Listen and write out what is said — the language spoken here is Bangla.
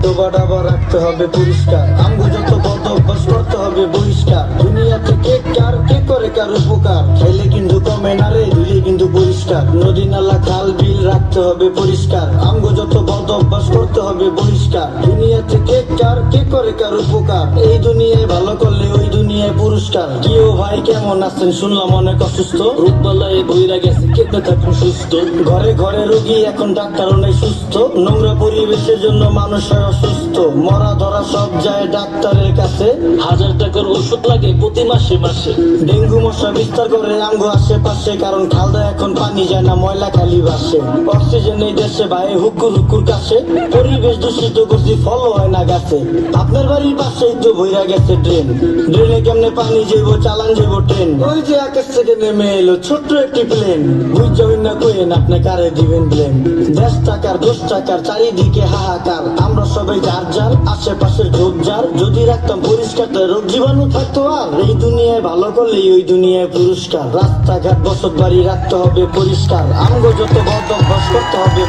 ডোবা ডাবা রাখতে হবে পরিষ্কার, আমগো যত বদ অভ্যাস করতে হবে বহিষ্কার। দুনিয়াতে কে কার কে করে কার উপকার, খাইলে কিন্তু কমে না রে, ধুলে কিন্তু পরিষ্কার। নদী নালা খাল বিল রাখতে হবে পরিষ্কার, আমগো যত বদ অভ্যাস করতে হবে বহিষ্কার। দুনিয়াতে কে কার কে করে কার উপকার, এই দুনিয়ায় ভালো করলে ওই দুনিয়ায় পুরস্কার। কি ও ভাই কেমন আছেন, শুনলাম অনেক অসুস্থ, রোগবালায় বইরা গেছে, কেটে থাকুন সুস্থ। ঘরে ঘরে রোগী এখন ডাক্তারও নেই সুস্থ, নোংরা পরিবেশের জন্য মানুষ হয় অসুস্থ। মরা ধরা সব যায় ডাক্তারের কাছে, 1000 টাকার ওষুধ লাগে প্রতি মাসে মাসে। ডেঙ্গু মশা বিস্তার করে আমগো আশেপাশে, কারণ খালদা এখন পানি যায় না, ময়লা খালি ভাসে। অক্সিজেন এই দেশে ভাই হুকুর হুকুর কাছে, পরিবেশ দূষিত করছি ফল হয় না গাছে। আপনার বাড়ির পাশেই তো ভইরা গেছে ড্রেন, ড্রেনে কেমনে পানি যাইবো, চালান যাইবো ট্রেন। ওই যে আকাশ থেকে নেমে এলো ছোট্ট একটি প্লেন, বুঝবেন না কইেন আপনি কারে দিবেন ব্লেম। 10 টাকার 10 টাকার চারিদিকে হাহাকার, আমরা সবাই যার যার আশেপাশের ঝোপঝাড় যদি রাখতাম পরিষ্কার, রোগ জীবাণু থাকতো আর। এই দুনিয়ায় ভালো করলেই ওই দুনিয়ায় পুরস্কার। রাস্তাঘাট বসত বাড়ি রাখতে হবে পরিষ্কার, আমগো যত বদ অভ্যাস করতে হবে